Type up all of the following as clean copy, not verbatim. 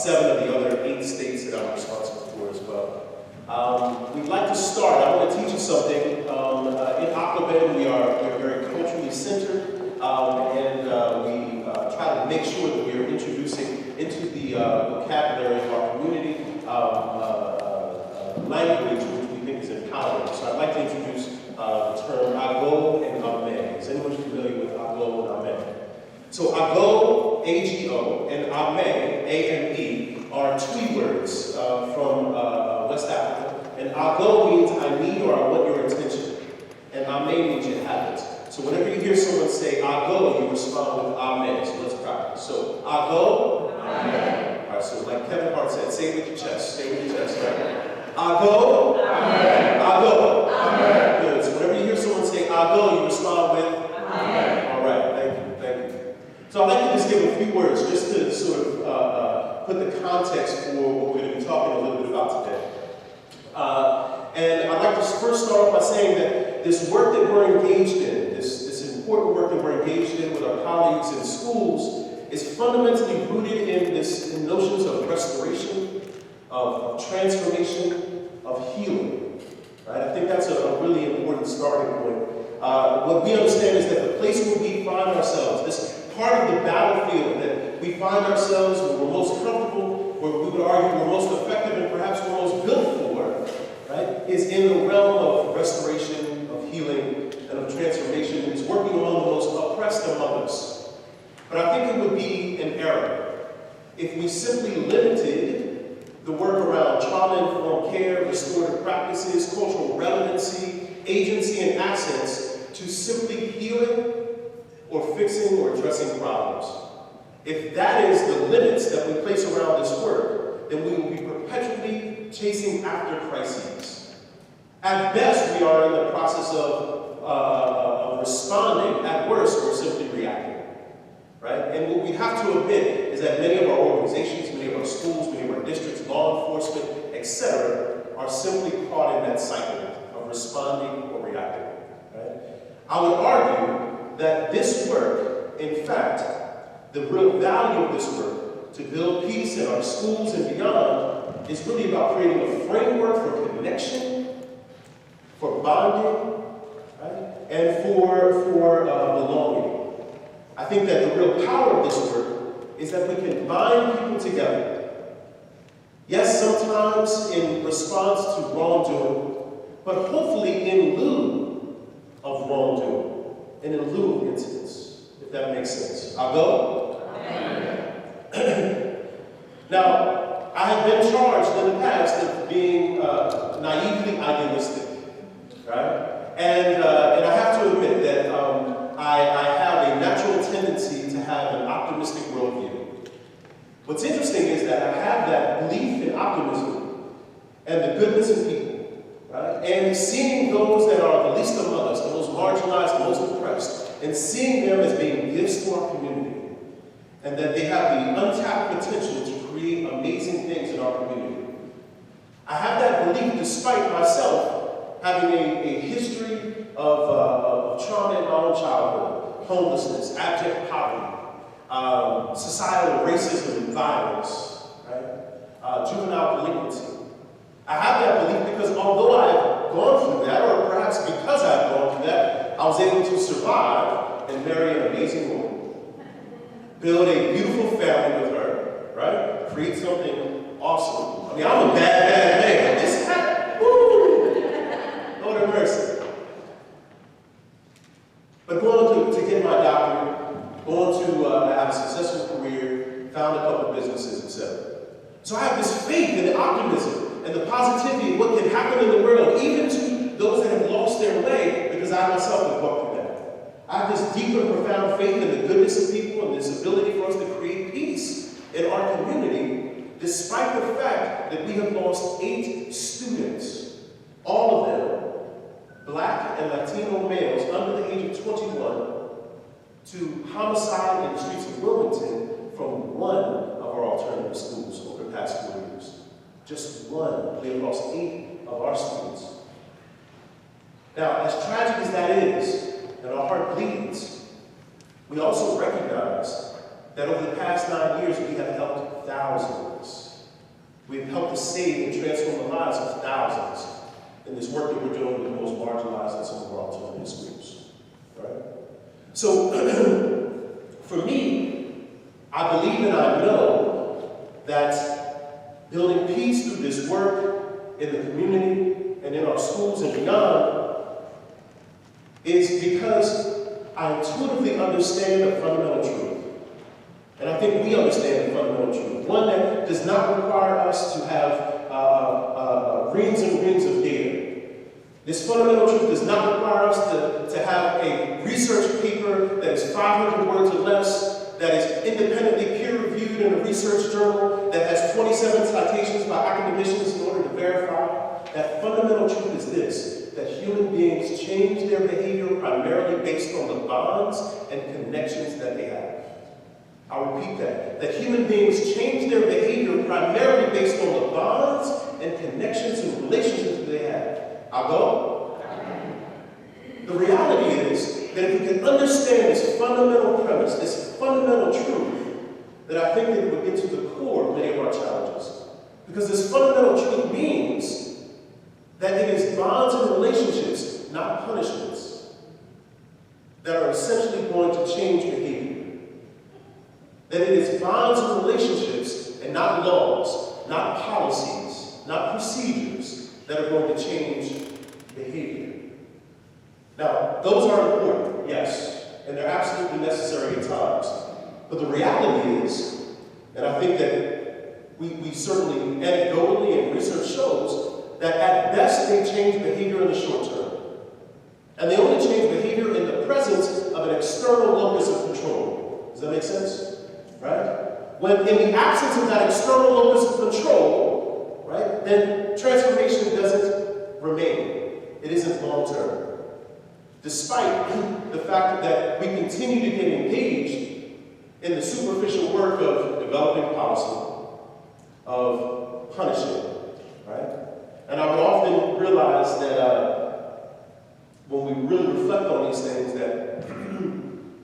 7 of the other 8 states that I'm responsible for as well. We'd like to start. I want to teach you something. In Aquaben, we're very culturally centered, and we try to make sure that we are introducing into the vocabulary of our community language which we think is empowering. So I'd like to introduce the term ago and amen. Is anyone familiar with ago and amen? So ago, A-G-O, and ame, A-M-E, are Twi words from West Africa. And ago means I need or I want your attention. And amen means you have it. So whenever you hear someone say ago, you respond with amen. So let's practice. So ago, amen. All right, so like Kevin Hart said, say it with your chest. Say it with your chest, right? Ago, amen. Ago, amen. Good. So whenever you hear someone say ago, you respond with amen. All right, thank you, thank you. So I'd like to just give a few words just to sort of put the context for what we're going to be talking a little bit about today. And I'd like to first start off by saying that this work that we're engaged in, this important work that we're engaged in with our colleagues in schools, is fundamentally rooted in notions of restoration, of transformation, of healing. Right? I think that's a really important starting point. What we understand is that the place where we find ourselves, this part of the battlefield that we find ourselves where we're most comfortable, where we would argue we're most effective and perhaps we're most built for, right, is in the realm of restoration, of healing, and of transformation. It's working among the most oppressed among us. But I think it would be an error if we simply limited the work around trauma-informed care, restorative practices, cultural relevancy, agency, and access to simply healing or fixing or addressing problems. If that is the limits that we place around this work, then we will be perpetually chasing after crises. At best, we are in the process of responding. At worst, we're simply reacting. Right? And what we have to admit is that many of our organizations, many of our schools, many of our districts, law enforcement, etc., are simply caught in that cycle of responding or reacting. Right? I would argue that this work, in fact, the real value of this work to build peace in our schools and beyond is really about creating a framework for connection, for bonding, right? And for belonging. I think that the real power of this work is that we can bind people together. Yes, sometimes in response to wrongdoing, but hopefully in lieu of wrongdoing and in lieu of incidents, if that makes sense. I'll go? Now, I have been charged in the past of being naively idealistic, right? And I have to admit that I have a natural tendency to have an optimistic worldview. What's interesting is that I have that belief in optimism and the goodness in people, right? And seeing those that are the least among us, the most marginalized, the most oppressed, and seeing them as being gifts to our community, and that they have the untapped potential to create amazing things in our community. I have that belief despite myself having a history of trauma in my own childhood, homelessness, abject poverty, societal racism and violence, right? Juvenile delinquency. I have that belief because although I have gone through that, or perhaps because I've gone through that, I was able to survive and marry an amazing woman, build a beautiful family with her, right? Create something awesome. I mean, I'm a bad man. This happened. Woo! Lord have mercy. But going to get my doctorate, going to have a successful career, found a couple of businesses, etc. So I have this faith and optimism and the positivity of what can happen in the world, even to those that have lost their way, because I myself have walked through that. I have this deep and profound faith in the goodness of people and this ability for us to create peace in our community, despite the fact that we have lost 8 students, all of them Black and Latino males under the age of 21, to homicide in the streets of Wilmington from one of our alternative schools over the past 4 years. Just one. We have lost 8 of our students. Now, as tragic as that is, and our heart bleeds, we also recognize that over the past 9 years, we have helped thousands We've helped to save and transform the lives of thousands in this work that we're doing with the most marginalized in some of our alternative schools. Right? So, for me, I believe and I know that building peace through this work in the community and in our schools and beyond is because I intuitively understand the fundamental truth. And I think we understand the fundamental truth. One that does not require us to have reams and reams of data. This fundamental truth does not require us to have a research paper that is 500 words or less, that is independently peer-reviewed in a research journal, that has 27 citations by academicians in order to verify. That fundamental truth is this, that human beings change their behavior primarily based on the bonds and connections that they have. I'll repeat that. That human beings change their behavior primarily based on the bonds and connections and relationships that they have. I'll go. The reality is that if we can understand this fundamental premise, this fundamental truth, that I think that it would get to the core of many of our challenges. Because this fundamental truth means that it is bonds and relationships, not punishments, that are essentially going to change behavior. That it is bonds and relationships and not laws, not policies, not procedures that are going to change behavior. Now, those are important, yes, and they're absolutely necessary at times. But the reality is, and I think that we certainly anecdotally and research shows, that at best they change behavior in the short term. And they only change behavior in the presence of an external locus of control. Does that make sense? Right? When in the absence of that external locus of control, right, then transformation doesn't remain. It isn't long term. Despite the fact that we continue to get engaged in the superficial work of developing policy, of punishing, right? And I would often realize that when we really reflect on these things, that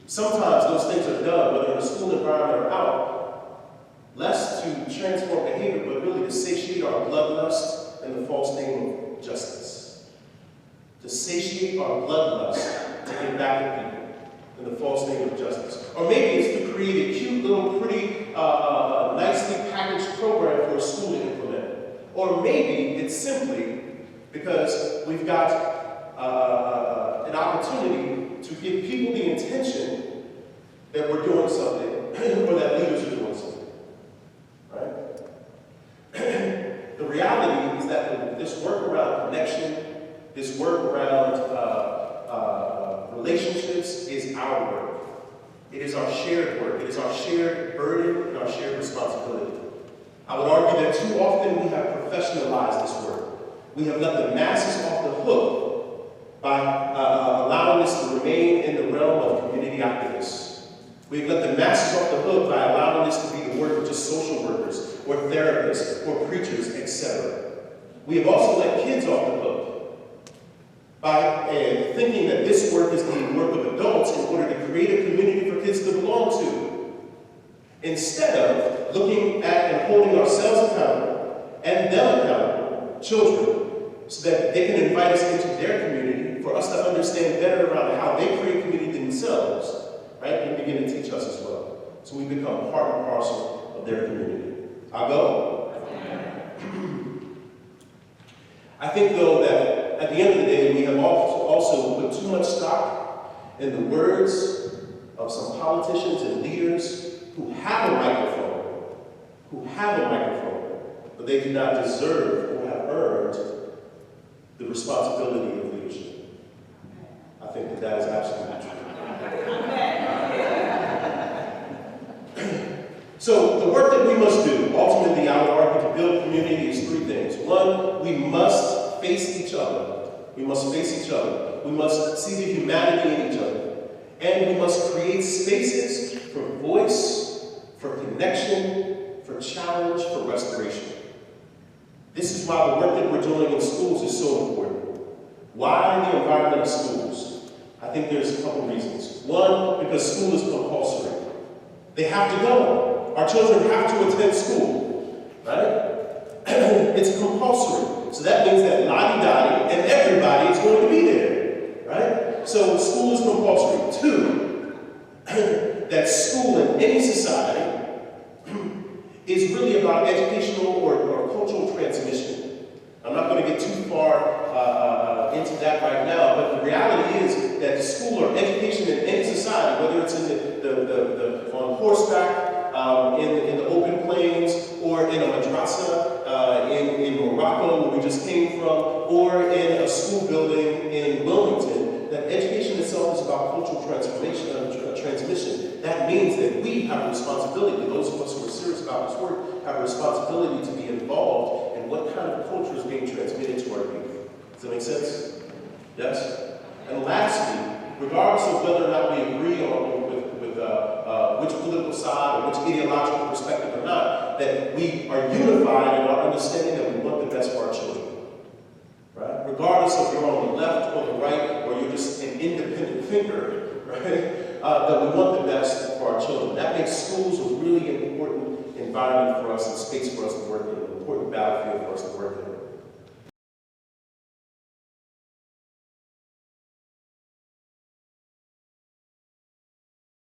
sometimes those things are done, whether in a school environment or out, less to transform behavior, but really to satiate our bloodlust in the false name of justice. To satiate our bloodlust to get back at people in the false name of justice. Or maybe it's to create a cute little pretty, nicely packaged program for a school to implement. Or maybe it's simply because we've got an opportunity to give people the intention that we're doing something, or that leaders are doing something, right? The reality is that this work around connection, this work around relationships is our work. It is our shared work. It is our shared burden and our shared responsibility. I would argue that too often we have professionalized this work. We have let the masses off the hook by allowing this to remain in the realm of community activists. We've let the masses off the hook by allowing this to be the work of just social workers, or therapists, or preachers, etc. We have also let kids off the hook by thinking that this work is the work of adults in order to create a community for kids to belong to, instead of looking at and holding ourselves accountable and them accountable, children, so that they can invite us into their community for us to understand better around how they create community themselves, right, and begin to teach us as well. So we become part and parcel of their community. I'll go. I think, though, that at the end of the day, we have also put too much stock in the words of some politicians and leaders who have a microphone, but they do not deserve or have earned the responsibility of leadership. I think that is absolutely true. So the work that we must do, ultimately I would argue, to build community is three things. One, we must face each other. We must face each other. We must see the humanity in each other. And we must create spaces for voice, for connection, for challenge, for restoration. This is why the work that we're doing in schools is so important. Why the environment of schools? I think there's a couple reasons. One, because school is compulsory. They have to go. Our children have to attend school, right? it's compulsory. So that means that lottie-dottie and everybody is going to be there, right? So school is compulsory. 2, that school in any society is really about educational or cultural transmission. I'm not going to get too far into that right now, but the reality is that school or education in any society, whether it's in on horseback, in the open plains, or in a madrasa in Morocco, where we just came from, or in a school building in Wilmington, that education itself is about cultural transmission. That means that we have a responsibility, those of us who are serious about this work, have a responsibility to be involved in what kind of culture is being transmitted to our youth. Does that make sense? Yes? And lastly, regardless of whether or not we agree on with which political side or which ideological perspective or not, that we are unified in our understanding that we want the best for our children. Right? Regardless if you're on the left or the right, or you're just an independent thinker, right? That we want the best for our children. That makes schools a really important environment for us and space for us to work in, an important battlefield for us to work in.